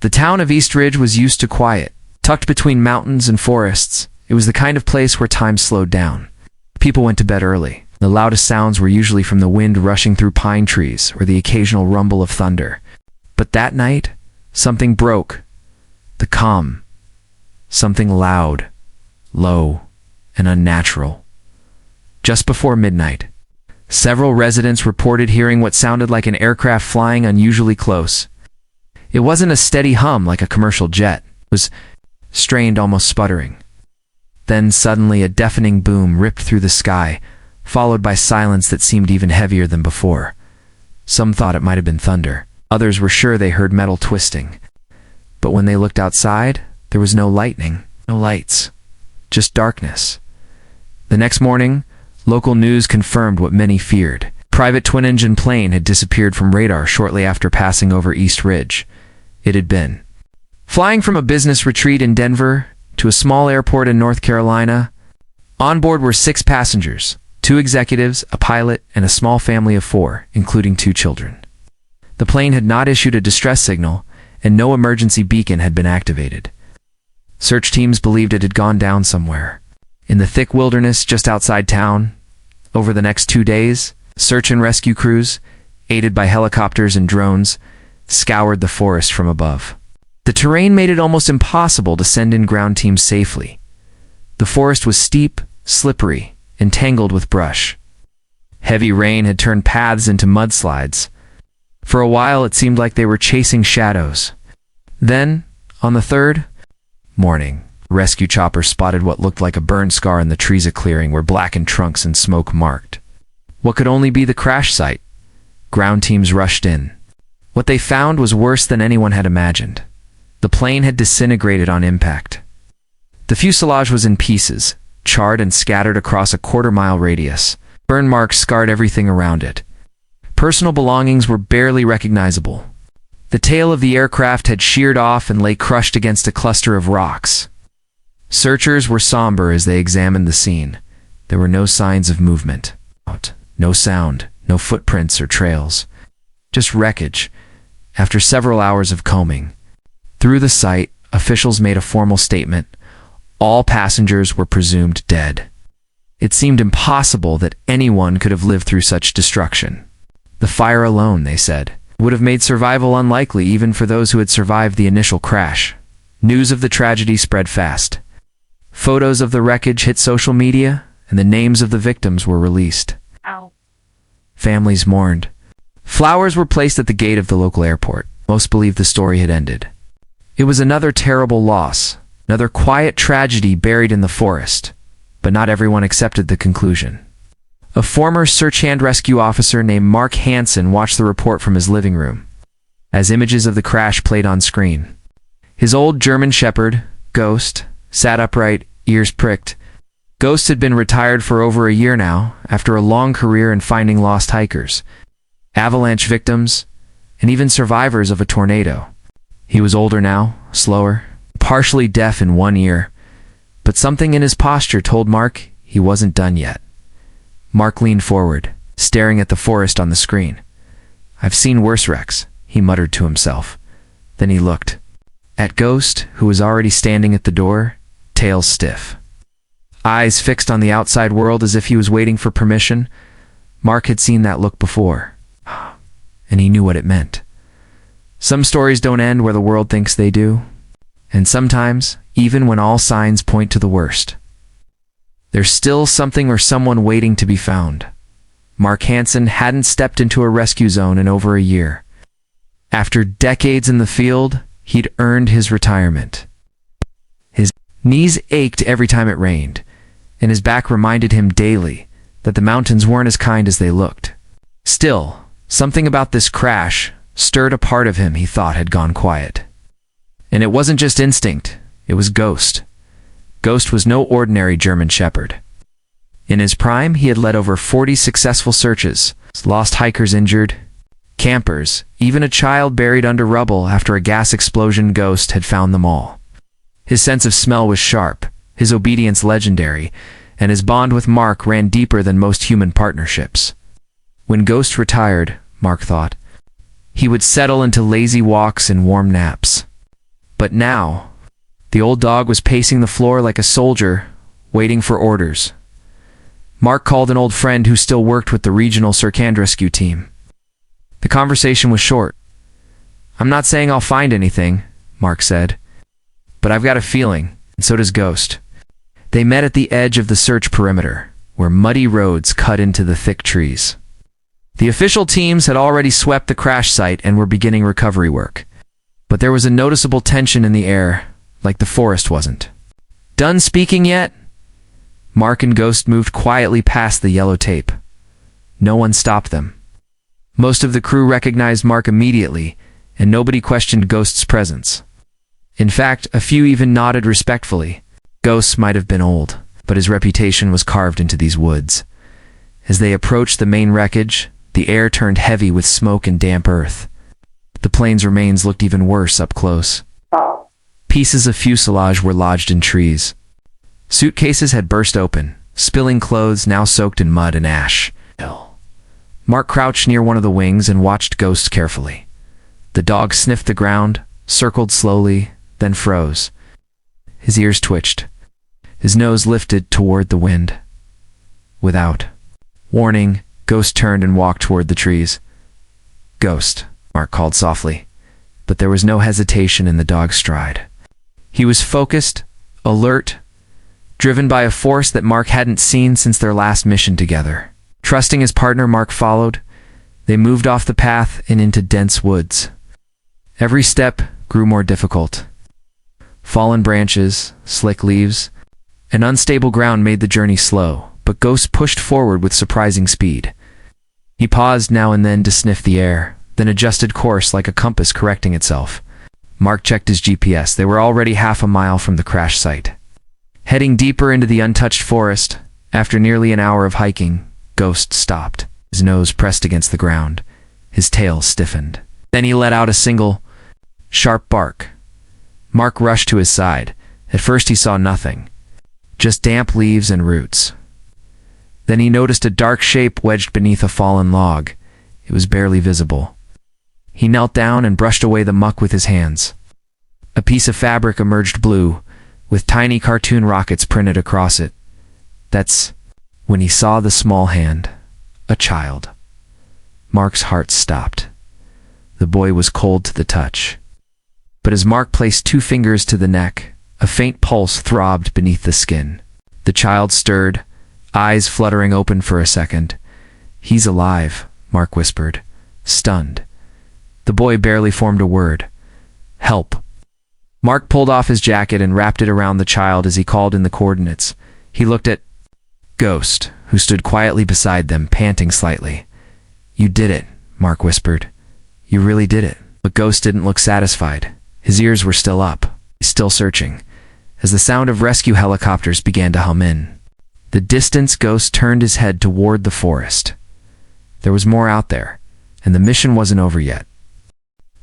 The town of East Ridge was used to quiet. Tucked between mountains and forests, it was the kind of place where time slowed down. People went to bed early. The loudest sounds were usually from the wind rushing through pine trees or the occasional rumble of thunder. But that night, something broke. The calm. Something loud, low, and unnatural. Just before midnight, several residents reported hearing what sounded like an aircraft flying unusually close. It wasn't a steady hum like a commercial jet. It was strained, almost sputtering. Then suddenly a deafening boom ripped through the sky, followed by silence that seemed even heavier than before. Some thought it might have been thunder. Others were sure they heard metal twisting. But when they looked outside, there was no lightning, no lights, just darkness. The next morning, local news confirmed what many feared. Private twin-engine plane had disappeared from radar shortly after passing over East Ridge. It had been flying from a business retreat in Denver to a small airport in North Carolina. On board were 6 passengers, 2 executives, a pilot, and a small family of 4, including 2 children. The plane had not issued a distress signal, and no emergency beacon had been activated. Search teams believed it had gone down somewhere. In the thick wilderness just outside town, over the next 2 days, search and rescue crews, aided by helicopters and drones, scoured the forest from above. The terrain made it almost impossible to send in ground teams safely. The forest was steep, slippery, and tangled with brush. Heavy rain had turned paths into mudslides. For a while it seemed like they were chasing shadows. Then, on the 3rd morning, rescue choppers spotted what looked like a burn scar in the trees of clearing where blackened trunks and smoke marked what could only be the crash site. Ground teams rushed in. What they found was worse than anyone had imagined. The plane had disintegrated on impact. The fuselage was in pieces, charred and scattered across a quarter-mile radius. Burn marks scarred everything around it. Personal belongings were barely recognizable. The tail of the aircraft had sheared off and lay crushed against a cluster of rocks. Searchers were somber as they examined the scene. There were no signs of movement. No sound, no footprints or trails. Just wreckage. After several hours of combing through the site, officials made a formal statement. All passengers were presumed dead. It seemed impossible that anyone could have lived through such destruction. The fire alone, they said, would have made survival unlikely even for those who had survived the initial crash. News of the tragedy spread fast. Photos of the wreckage hit social media, and the names of the victims were released. Ow. Families mourned. Flowers were placed at the gate of the local airport. Most believed the story had ended. It was another terrible loss, another quiet tragedy buried in the forest, but not everyone accepted the conclusion. A former search and rescue officer named Mark Hansen watched the report from his living room as images of the crash played on screen. His old German Shepherd, Ghost, sat upright, ears pricked. Ghost had been retired for over a year now, after a long career in finding lost hikers, avalanche victims, and even survivors of a tornado. He was older now, slower, partially deaf in one ear, but something in his posture told Mark he wasn't done yet. Mark leaned forward, staring at the forest on the screen. "I've seen worse wrecks," he muttered to himself. Then he looked at Ghost, who was already standing at the door, tail stiff, eyes fixed on the outside world as if he was waiting for permission. Mark had seen that look before, and he knew what it meant. Some stories don't end where the world thinks they do, and sometimes, even when all signs point to the worst, there's still something or someone waiting to be found. Mark Hansen hadn't stepped into a rescue zone in over a year. After decades in the field, he'd earned his retirement. His knees ached every time it rained, and his back reminded him daily that the mountains weren't as kind as they looked. Still, something about this crash stirred a part of him he thought had gone quiet. And it wasn't just instinct, it was Ghost. Ghost was no ordinary German Shepherd. In his prime, he had led over 40 successful searches, lost hikers injured, campers, even a child buried under rubble after a gas explosion. Ghost had found them all. His sense of smell was sharp, his obedience legendary, and his bond with Mark ran deeper than most human partnerships. When Ghost retired, Mark thought, he would settle into lazy walks and warm naps. But now, the old dog was pacing the floor like a soldier, waiting for orders. Mark called an old friend who still worked with the regional search and rescue team. The conversation was short. "I'm not saying I'll find anything," Mark said, "but I've got a feeling, and so does Ghost." They met at the edge of the search perimeter, where muddy roads cut into the thick trees. The official teams had already swept the crash site and were beginning recovery work. But there was a noticeable tension in the air, like the forest wasn't. "Done speaking yet?" Mark and Ghost moved quietly past the yellow tape. No one stopped them. Most of the crew recognized Mark immediately, and nobody questioned Ghost's presence. In fact, a few even nodded respectfully. Ghost might have been old, but his reputation was carved into these woods. As they approached the main wreckage, the air turned heavy with smoke and damp earth. The plane's remains looked even worse up close. Pieces of fuselage were lodged in trees. Suitcases had burst open, spilling clothes now soaked in mud and ash. Mark crouched near one of the wings and watched Ghost carefully. The dog sniffed the ground, circled slowly, then froze. His ears twitched. His nose lifted toward the wind. Without warning, Ghost turned and walked toward the trees. "Ghost," Mark called softly, but there was no hesitation in the dog's stride. He was focused, alert, driven by a force that Mark hadn't seen since their last mission together. Trusting his partner, Mark followed. They moved off the path and into dense woods. Every step grew more difficult. Fallen branches, slick leaves, and unstable ground made the journey slow, but Ghost pushed forward with surprising speed. He paused now and then to sniff the air, then adjusted course like a compass correcting itself. Mark checked his GPS. They were already half a mile from the crash site. Heading deeper into the untouched forest, after nearly an hour of hiking, Ghost stopped. His nose pressed against the ground. His tail stiffened. Then he let out a single, sharp bark. Mark rushed to his side. At first he saw nothing, just damp leaves and roots. Then he noticed a dark shape wedged beneath a fallen log. It was barely visible. He knelt down and brushed away the muck with his hands. A piece of fabric emerged blue, with tiny cartoon rockets printed across it. That's when he saw the small hand, a child. Mark's heart stopped. The boy was cold to the touch. But as Mark placed 2 fingers to the neck, a faint pulse throbbed beneath the skin. The child stirred, eyes fluttering open for a second. "He's alive," Mark whispered, stunned. The boy barely formed a word. "Help." Mark pulled off his jacket and wrapped it around the child as he called in the coordinates. He looked at Ghost, who stood quietly beside them, panting slightly. "You did it," Mark whispered. "You really did it." But Ghost didn't look satisfied. His ears were still up, still searching, as the sound of rescue helicopters began to hum in. The distance, Ghost turned his head toward the forest. There was more out there, and the mission wasn't over yet.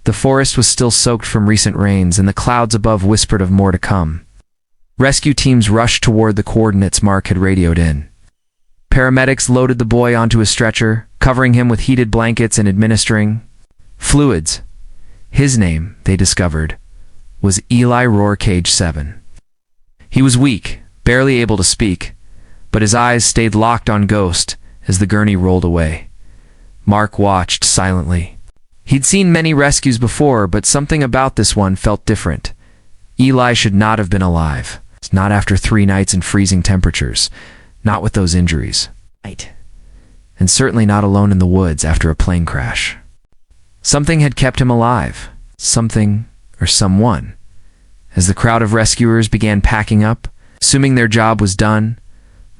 The forest was still soaked from recent rains, and the clouds above whispered of more to come. Rescue teams rushed toward the coordinates Mark had radioed in. Paramedics loaded the boy onto a stretcher, covering him with heated blankets and administering fluids. His name, they discovered, was Eli Roarcage 7. He was weak, barely able to speak, but his eyes stayed locked on Ghost as the gurney rolled away. Mark watched silently. He'd seen many rescues before, but something about this one felt different. Eli should not have been alive. Not after 3 nights in freezing temperatures. Not with those injuries. And certainly not alone in the woods after a plane crash. Something had kept him alive. Something, or someone. As the crowd of rescuers began packing up, assuming their job was done,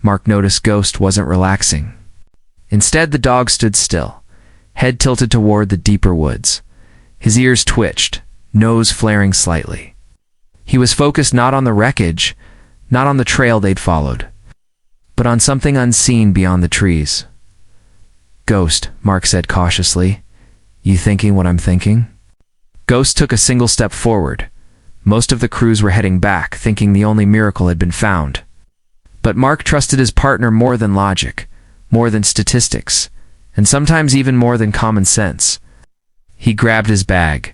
Mark noticed Ghost wasn't relaxing. Instead, the dog stood still, head tilted toward the deeper woods. His ears twitched, nose flaring slightly. He was focused not on the wreckage, not on the trail they'd followed, but on something unseen beyond the trees. "Ghost," Mark said cautiously, "you thinking what I'm thinking?" Ghost took a single step forward. Most of the crews were heading back, thinking the only miracle had been found. But Mark trusted his partner more than logic, more than statistics, and sometimes even more than common sense. He grabbed his bag.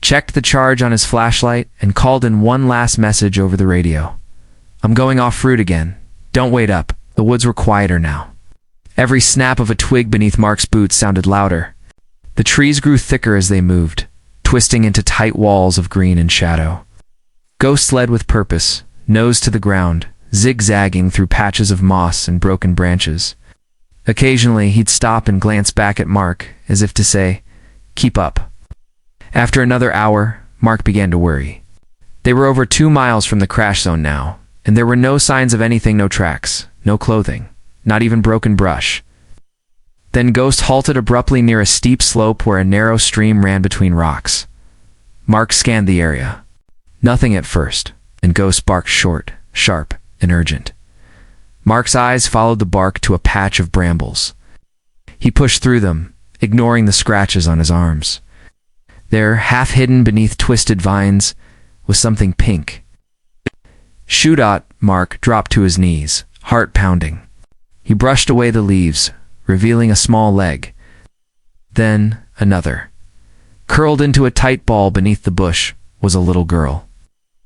checked the charge on his flashlight, and called in one last message over the radio. "I'm going off route again. Don't wait up." The woods were quieter now. Every snap of a twig beneath Mark's boots sounded louder. The trees grew thicker as they moved, twisting into tight walls of green and shadow. Ghost led with purpose, nose to the ground, zigzagging through patches of moss and broken branches. Occasionally, he'd stop and glance back at Mark, as if to say, "Keep up." After another hour, Mark began to worry. They were over 2 miles from the crash zone now, and there were no signs of anything, no tracks, no clothing, not even broken brush. Then Ghost halted abruptly near a steep slope where a narrow stream ran between rocks. Mark scanned the area. Nothing at first, and Ghost barked short, sharp, and urgent. Mark's eyes followed the bark to a patch of brambles. He pushed through them, ignoring the scratches on his arms. There, half hidden beneath twisted vines, was something pink. Shoot! Mark dropped to his knees, heart pounding. He brushed away the leaves, revealing a small leg. Then another. Curled into a tight ball beneath the bush was a little girl.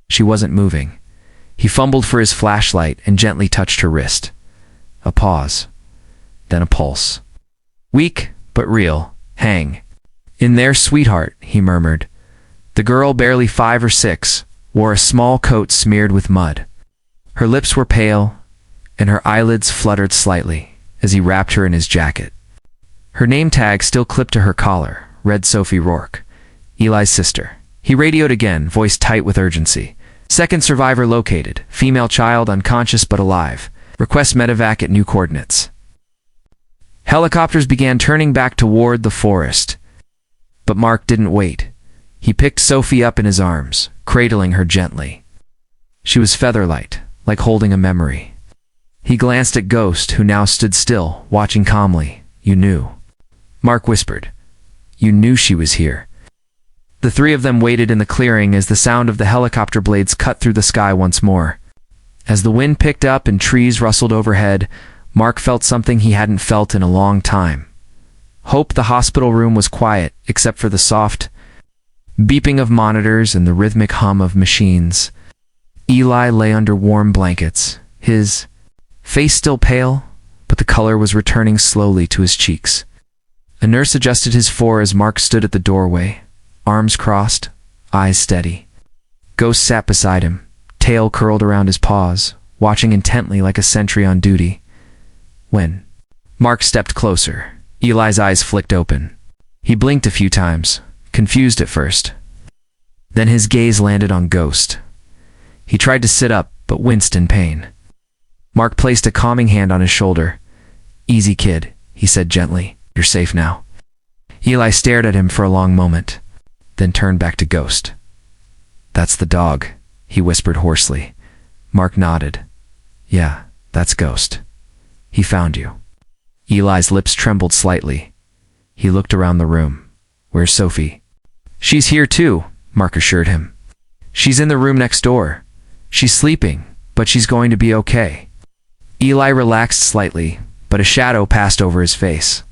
She wasn't moving. He fumbled for his flashlight and gently touched her wrist. A pause. Then a pulse. Weak, but real. "Hang in there, sweetheart," he murmured. The girl, barely 5 or 6, wore a small coat smeared with mud. Her lips were pale, and her eyelids fluttered slightly as he wrapped her in his jacket. Her name tag still clipped to her collar read Sophie Rourke, Eli's sister. He radioed again, voice tight with urgency. "Second survivor located. Female child unconscious but alive. Request medevac at new coordinates." Helicopters began turning back toward the forest. But Mark didn't wait. He picked Sophie up in his arms, cradling her gently. She was featherlight, like holding a memory. He glanced at Ghost, who now stood still, watching calmly. "You knew." Mark whispered. "You knew she was here." The three of them waited in the clearing as the sound of the helicopter blades cut through the sky once more. As the wind picked up and trees rustled overhead, Mark felt something he hadn't felt in a long time. Hope. The hospital room was quiet, except for the soft beeping of monitors and the rhythmic hum of machines. Eli lay under warm blankets, his face still pale, but the color was returning slowly to his cheeks. A nurse adjusted his fore as Mark stood at the doorway, arms crossed, eyes steady. Ghost sat beside him, tail curled around his paws, watching intently like a sentry on duty. When Mark stepped closer, Eli's eyes flicked open. He blinked a few times, confused at first. Then his gaze landed on Ghost. He tried to sit up, but winced in pain. Mark placed a calming hand on his shoulder. "Easy, kid," he said gently. "You're safe now." Eli stared at him for a long moment, then turned back to Ghost. "That's the dog," he whispered hoarsely. Mark nodded. "Yeah, that's Ghost. He found you." Eli's lips trembled slightly. He looked around the room. "Where's Sophie?" "She's here too," Mark assured him. "She's in the room next door. She's sleeping, but she's going to be okay." Eli relaxed slightly, but a shadow passed over his face.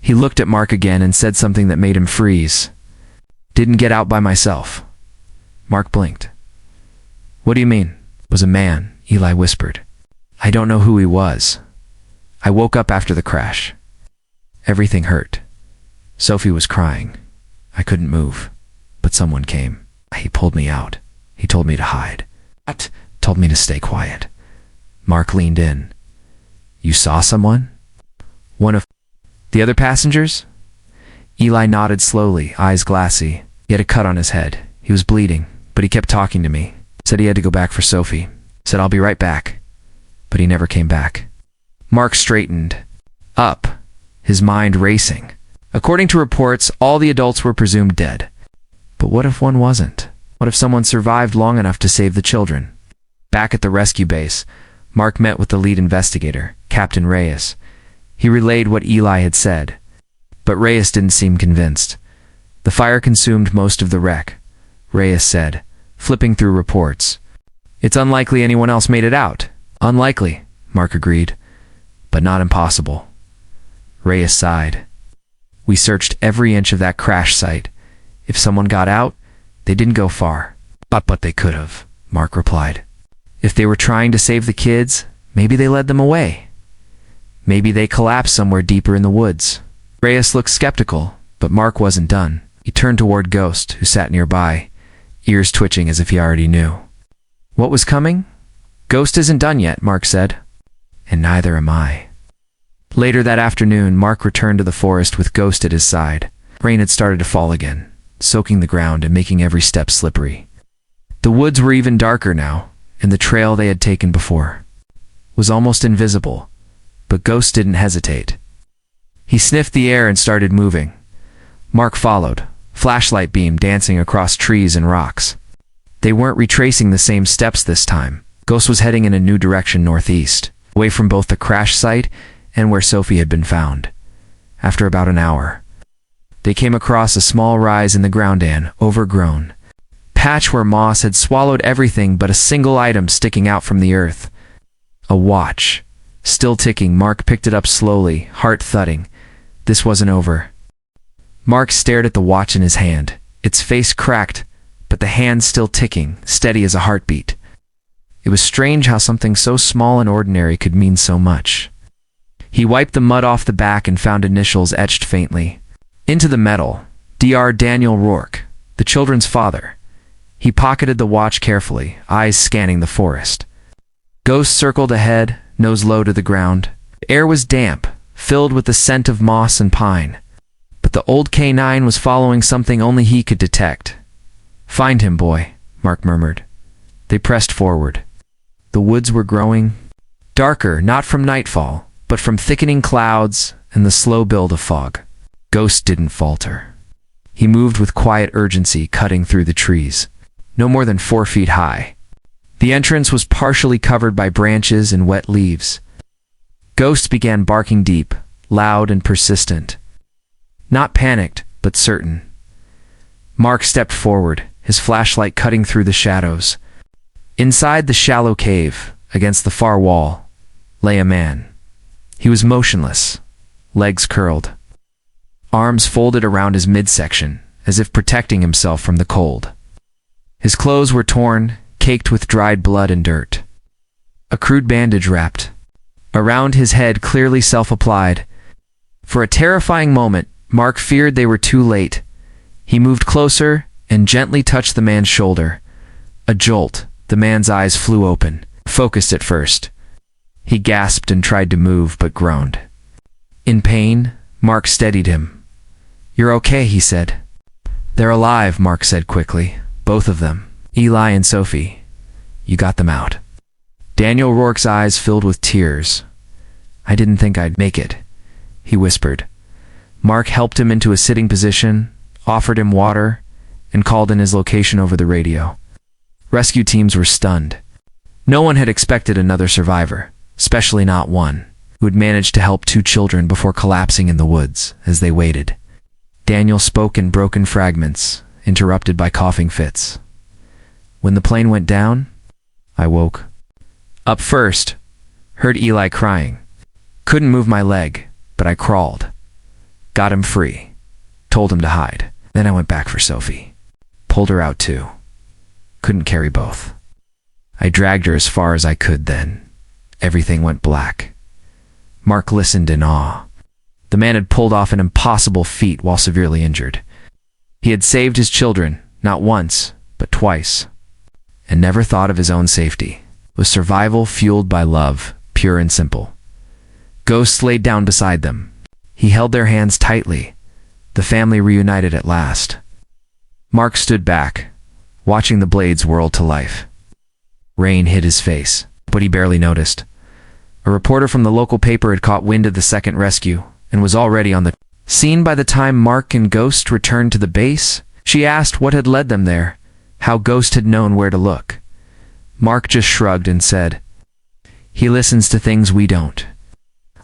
He looked at Mark again and said something that made him freeze. "Didn't get out by myself." Mark blinked. "What do you mean?" "Was a man," Eli whispered. "I don't know who he was. I woke up after the crash. Everything hurt. Sophie was crying. I couldn't move, but someone came. He pulled me out. He told me to hide. Told me to stay quiet." Mark leaned in. "You saw someone?" "One of the other passengers?" Eli nodded slowly, eyes glassy. He had a cut on his head. He was bleeding, but he kept talking to me. Said he had to go back for Sophie. Said, "I'll be right back." But he never came back. Mark straightened up, his mind racing. According to reports, all the adults were presumed dead. But what if one wasn't? What if someone survived long enough to save the children? Back at the rescue base, Mark met with the lead investigator, Captain Reyes. He relayed what Eli had said, but Reyes didn't seem convinced. "The fire consumed most of the wreck," Reyes said, flipping through reports. "It's unlikely anyone else made it out." "Unlikely," Mark agreed, "but not impossible." Reyes sighed. "We searched every inch of that crash site. If someone got out, They didn't go far. But they could have, Mark replied. If they were trying to save the kids, maybe they led them away. Maybe they collapsed somewhere deeper in the woods. Reyes looked skeptical, but Mark wasn't done. He turned toward Ghost, who sat nearby, ears twitching as if he already knew. What was coming? Ghost isn't done yet, Mark said. And neither am I. Later that afternoon, Mark returned to the forest with Ghost at his side. Rain had started to fall again, soaking the ground and making every step slippery. The woods were even darker now, and the trail they had taken before was almost invisible, but Ghost didn't hesitate. He sniffed the air and started moving. Mark followed, flashlight beam dancing across trees and rocks. They weren't retracing the same steps this time. Ghost was heading in a new direction northeast, away from both the crash site and where Sophie had been found. After about an hour, they came across a small rise in the ground, an overgrown patch where moss had swallowed everything but a single item sticking out from the earth. A watch. Still ticking, Mark picked it up slowly, heart thudding. This wasn't over. Mark stared at the watch in his hand. Its face cracked, but the hand still ticking, steady as a heartbeat. It was strange how something so small and ordinary could mean so much. He wiped the mud off the back and found initials etched faintly into the metal. Dr. Daniel Rourke, the children's father. He pocketed the watch carefully, eyes scanning the forest. Ghost circled ahead, nose low to the ground. The air was damp, filled with the scent of moss and pine. But the old K9 was following something only he could detect. Find him, boy, Mark murmured. They pressed forward. The woods were growing darker, not from nightfall, but from thickening clouds and the slow build of fog. Ghost didn't falter. He moved with quiet urgency, cutting through the trees, no more than 4 feet high. The entrance was partially covered by branches and wet leaves. Ghost began barking deep, loud and persistent. Not panicked, but certain. Mark stepped forward, his flashlight cutting through the shadows. Inside the shallow cave, against the far wall, lay a man. He was motionless, legs curled, arms folded around his midsection, as if protecting himself from the cold. His clothes were torn, caked with dried blood and dirt. A crude bandage wrapped around his head, clearly self-applied. For a terrifying moment, Mark feared they were too late. He moved closer and gently touched the man's shoulder. A jolt. The man's eyes flew open, focused at first. He gasped and tried to move, but groaned. In pain, Mark steadied him. "You're okay," he said. "They're alive," Mark said quickly. "Both of them. Eli and Sophie. You got them out." Daniel Rourke's eyes filled with tears. "I didn't think I'd make it," he whispered. Mark helped him into a sitting position, offered him water, and called in his location over the radio. Rescue teams were stunned. No one had expected another survivor, especially not one who had managed to help 2 children before collapsing in the woods as they waited. Daniel spoke in broken fragments, interrupted by coughing fits. "When the plane went down, I woke up first, heard Eli crying. Couldn't move my leg, but I crawled. Got him free. Told him to hide. Then I went back for Sophie. Pulled her out too. Couldn't carry both. I dragged her as far as I could then. Everything went black." Mark listened in awe. The man had pulled off an impossible feat while severely injured. He had saved his children, not once, but twice, and never thought of his own safety. It was survival fueled by love, pure and simple. Ghost laid down beside them. He held their hands tightly, the family reunited at last. Mark stood back, watching the blades whirl to life. Rain hid his face, but he barely noticed. A reporter from the local paper had caught wind of the second rescue and was already on the scene by the time Mark and Ghost returned to the base. She asked what had led them there, how Ghost had known where to look. Mark just shrugged and said, "He listens to things we don't."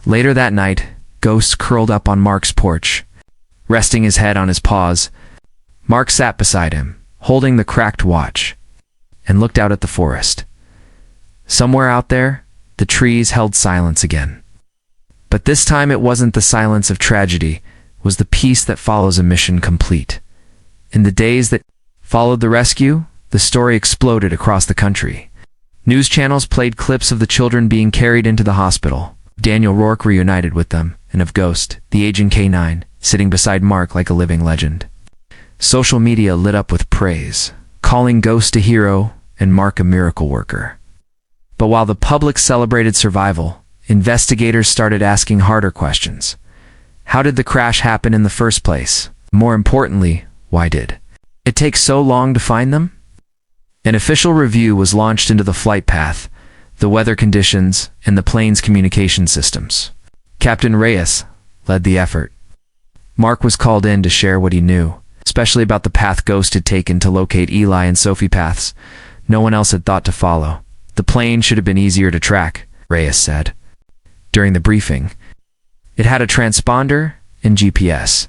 Later that night, Ghost curled up on Mark's porch, resting his head on his paws. Mark sat beside him, holding the cracked watch, and looked out at the forest. Somewhere out there, the trees held silence again. But this time it wasn't the silence of tragedy, it was the peace that follows a mission complete. In the days that followed the rescue, the story exploded across the country. News channels played clips of the children being carried into the hospital. Daniel Rourke reunited with them, and of Ghost, the aging K9, sitting beside Mark like a living legend. Social media lit up with praise, calling Ghost a hero and Mark a miracle worker. But while the public celebrated survival, investigators started asking harder questions. How did the crash happen in the first place? More importantly, why did it take so long to find them? An official review was launched into the flight path, the weather conditions, and the plane's communication systems. Captain Reyes led the effort. Mark was called in to share what he knew, especially about the path Ghost had taken to locate Eli and Sophie paths no one else had thought to follow. The plane should have been easier to track, Reyes said. During the briefing, it had a transponder and GPS,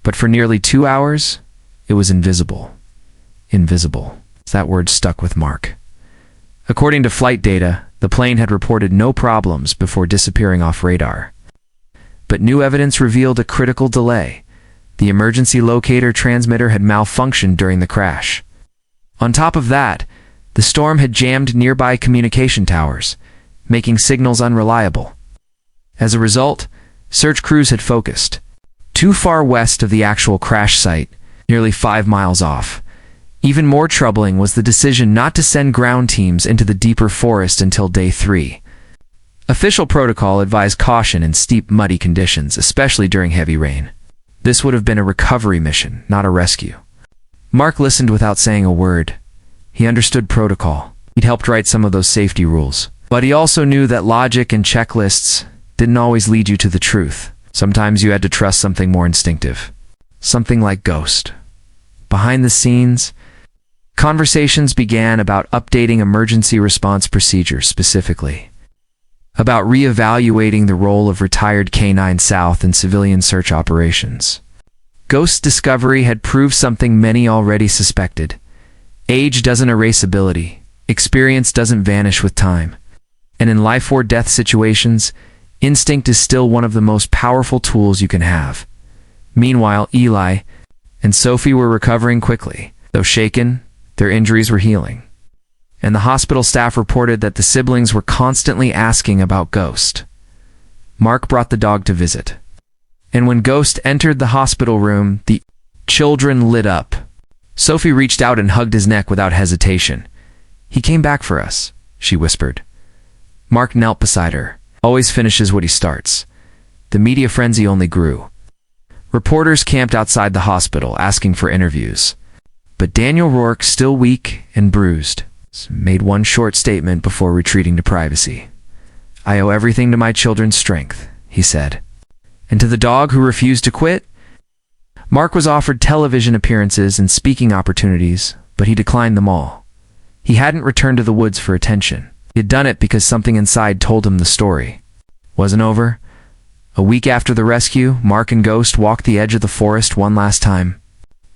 but for nearly 2 hours, it was invisible. Invisible. That word stuck with Mark. According to flight data, the plane had reported no problems before disappearing off radar. But new evidence revealed a critical delay. The emergency locator transmitter had malfunctioned during the crash. On top of that, the storm had jammed nearby communication towers, making signals unreliable. As a result, search crews had focused too far west of the actual crash site, nearly 5 miles off. Even more troubling was the decision not to send ground teams into the deeper forest until day 3. Official protocol advised caution in steep, muddy conditions, especially during heavy rain. This would have been a recovery mission, not a rescue. Mark listened without saying a word. He understood protocol. He'd helped write some of those safety rules. But he also knew that logic and checklists didn't always lead you to the truth. Sometimes you had to trust something more instinctive. Something like Ghost. Behind the scenes, conversations began about updating emergency response procedures specifically, about reevaluating the role of retired K9 South in civilian search operations. Ghost's discovery had proved something many already suspected. Age doesn't erase ability. Experience doesn't vanish with time. And in life or death situations, instinct is still one of the most powerful tools you can have. Meanwhile, Eli and Sophie were recovering quickly. Though shaken, their injuries were healing. And the hospital staff reported that the siblings were constantly asking about Ghost. Mark brought the dog to visit. And when Ghost entered the hospital room, the children lit up. Sophie reached out and hugged his neck without hesitation. "He came back for us," she whispered. Mark knelt beside her. Always finishes what he starts. The media frenzy only grew. Reporters camped outside the hospital asking for interviews. But Daniel Rourke, still weak and bruised, made one short statement before retreating to privacy. "I owe everything to my children's strength," he said. And to the dog who refused to quit? Mark was offered television appearances and speaking opportunities, but he declined them all. He hadn't returned to the woods for attention. He had done it because something inside told him the story wasn't over. A week after the rescue, Mark and Ghost walked the edge of the forest one last time.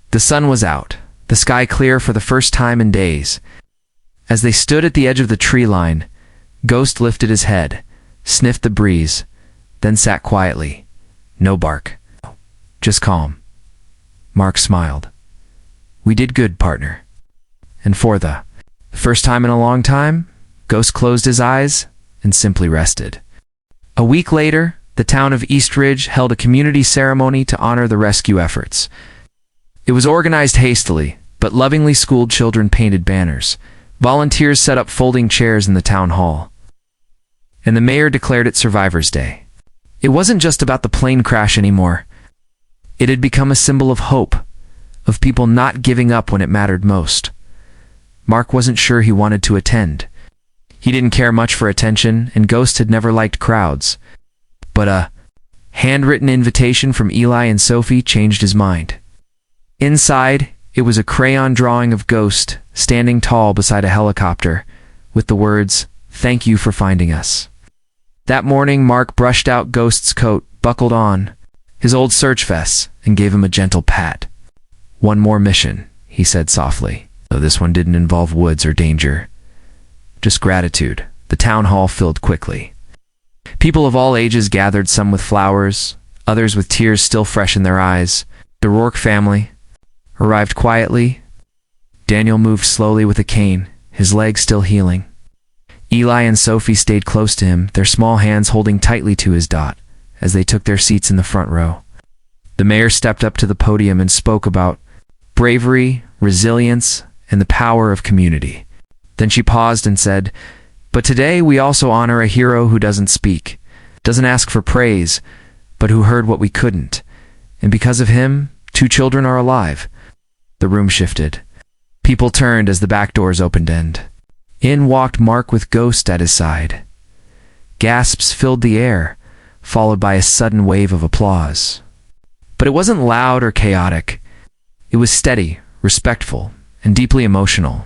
The sun was out, the sky clear for the first time in days. As they stood at the edge of the tree line, Ghost lifted his head, sniffed the breeze, then sat quietly. No bark. Just calm. Mark smiled. "We did good, partner." And for the first time in a long time, Ghost closed his eyes and simply rested. A week later, the town of Eastridge held a community ceremony to honor the rescue efforts. It was organized hastily, but lovingly schooled children painted banners. Volunteers set up folding chairs in the town hall. And the mayor declared it Survivors' Day. It wasn't just about the plane crash anymore. It had become a symbol of hope, of people not giving up when it mattered most. Mark wasn't sure he wanted to attend. He didn't care much for attention, and Ghost had never liked crowds. But a handwritten invitation from Eli and Sophie changed his mind. Inside, it was a crayon drawing of Ghost standing tall beside a helicopter, with the words, "Thank you for finding us." That morning, Mark brushed out Ghost's coat, buckled on his old search vest, and gave him a gentle pat. "One more mission," he said softly, though this one didn't involve woods or danger. Just gratitude. The town hall filled quickly. People of all ages gathered, some with flowers, others with tears still fresh in their eyes. The Rourke family arrived quietly, Daniel moved slowly with a cane, his leg still healing. Eli and Sophie stayed close to him, their small hands holding tightly to his dot, as they took their seats in the front row. The mayor stepped up to the podium and spoke about bravery, resilience, and the power of community. Then she paused and said, "But today we also honor a hero who doesn't speak, doesn't ask for praise, but who heard what we couldn't. And because of him, 2 children are alive." The room shifted. People turned as the back doors opened and in walked Mark with Ghost at his side. Gasps filled the air, followed by a sudden wave of applause. But it wasn't loud or chaotic. It was steady, respectful, and deeply emotional.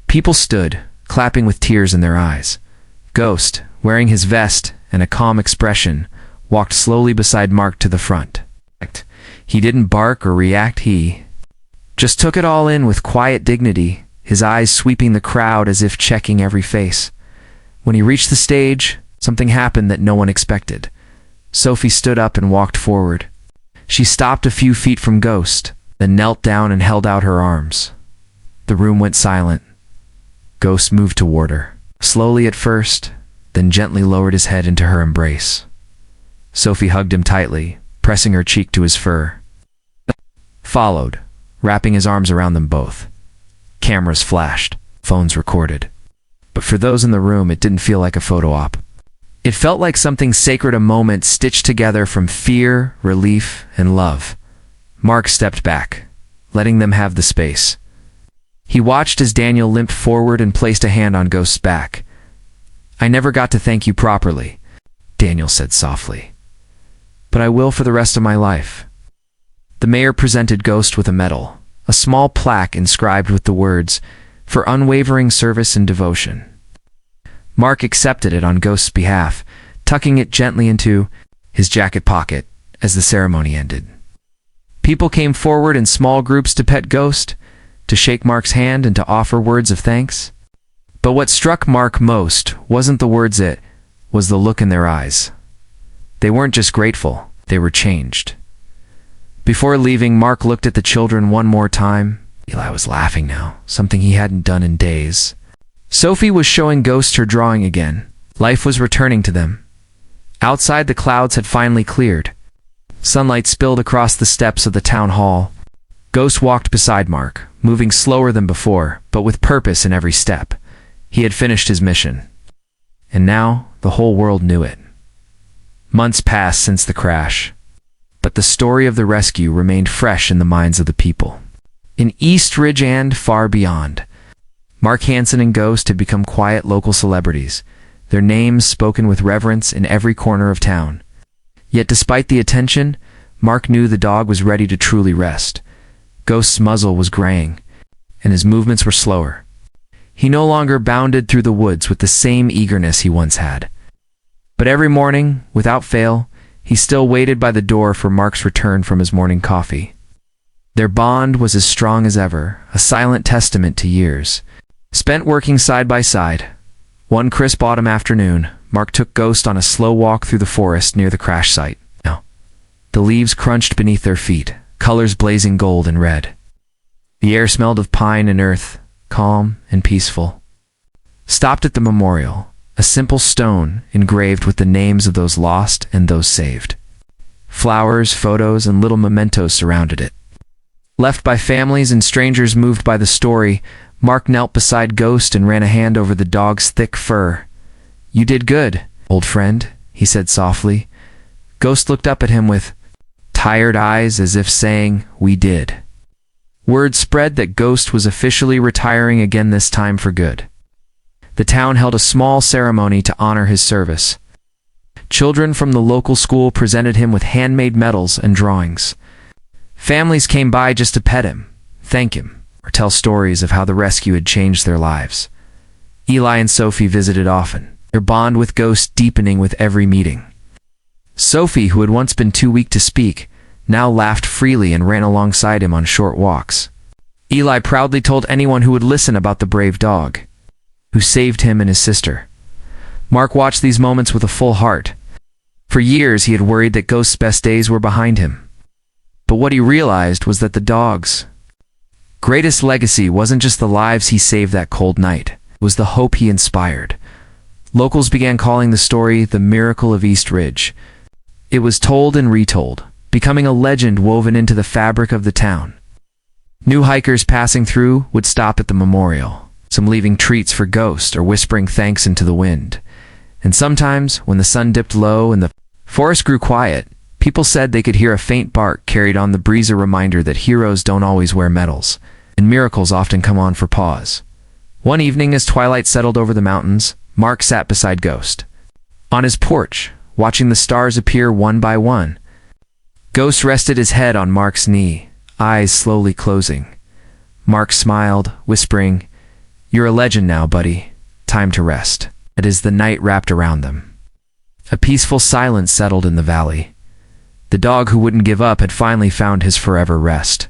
People stood, clapping with tears in their eyes. Ghost, wearing his vest and a calm expression, walked slowly beside Mark to the front. He didn't bark or react, he just took it all in with quiet dignity, his eyes sweeping the crowd as if checking every face. When he reached the stage, something happened that no one expected. Sophie stood up and walked forward. She stopped a few feet from Ghost, then knelt down and held out her arms. The room went silent. Ghost moved toward her, slowly at first, then gently lowered his head into her embrace. Sophie hugged him tightly, pressing her cheek to his fur. Followed, wrapping his arms around them both. Cameras flashed, phones recorded. But for those in the room, it didn't feel like a photo op. It felt like something sacred, a moment stitched together from fear, relief, and love. Mark stepped back, letting them have the space. He watched as Daniel limped forward and placed a hand on Ghost's back. "I never got to thank you properly," Daniel said softly. "But I will for the rest of my life." The mayor presented Ghost with a medal, a small plaque inscribed with the words, "For unwavering service and devotion." Mark accepted it on Ghost's behalf, tucking it gently into his jacket pocket as the ceremony ended. People came forward in small groups to pet Ghost, to shake Mark's hand and to offer words of thanks. But what struck Mark most wasn't the words, it was the look in their eyes. They weren't just grateful, they were changed. Before leaving, Mark looked at the children one more time. Eli was laughing now, something he hadn't done in days. Sophie was showing Ghost her drawing again. Life was returning to them. Outside, the clouds had finally cleared. Sunlight spilled across the steps of the town hall. Ghost walked beside Mark, moving slower than before, but with purpose in every step. He had finished his mission. And now, the whole world knew it. Months passed since the crash, but the story of the rescue remained fresh in the minds of the people. In East Ridge and far beyond, Mark Hansen and Ghost had become quiet local celebrities, their names spoken with reverence in every corner of town. Yet despite the attention, Mark knew the dog was ready to truly rest. Ghost's muzzle was graying, and his movements were slower. He no longer bounded through the woods with the same eagerness he once had. But every morning, without fail, he still waited by the door for Mark's return from his morning coffee. Their bond was as strong as ever, a silent testament to years spent working side by side. One crisp autumn afternoon, Mark took Ghost on a slow walk through the forest near the crash site. The leaves crunched beneath their feet, colors blazing gold and red. The air smelled of pine and earth, calm and peaceful. Stopped at the memorial, a simple stone engraved with the names of those lost and those saved. Flowers, photos, and little mementos surrounded it. Left by families and strangers moved by the story, Mark knelt beside Ghost and ran a hand over the dog's thick fur. "You did good, old friend," he said softly. Ghost looked up at him with tired eyes as if saying, "We did." Word spread that Ghost was officially retiring again, this time for good. The town held a small ceremony to honor his service. Children from the local school presented him with handmade medals and drawings. Families came by just to pet him, thank him, or tell stories of how the rescue had changed their lives. Eli and Sophie visited often, their bond with Ghost deepening with every meeting. Sophie, who had once been too weak to speak, now laughed freely and ran alongside him on short walks. Eli proudly told anyone who would listen about the brave dog, who saved him and his sister. Mark watched these moments with a full heart. For years he had worried that Ghost's best days were behind him. But what he realized was that the dog's greatest legacy wasn't just the lives he saved that cold night, it was the hope he inspired. Locals began calling the story the Miracle of East Ridge. It was told and retold, becoming a legend woven into the fabric of the town. New hikers passing through would stop at the memorial, some leaving treats for ghosts or whispering thanks into the wind. And sometimes, when the sun dipped low and the forest grew quiet, people said they could hear a faint bark carried on the breeze, a reminder that heroes don't always wear medals, and miracles often come on for pause. One evening, as twilight settled over the mountains, Mark sat beside Ghost. On his porch, watching the stars appear one by one. Ghost rested his head on Mark's knee, eyes slowly closing. Mark smiled, whispering, "You're a legend now, buddy. Time to rest." And as the night wrapped around them, a peaceful silence settled in the valley. The dog who wouldn't give up had finally found his forever rest.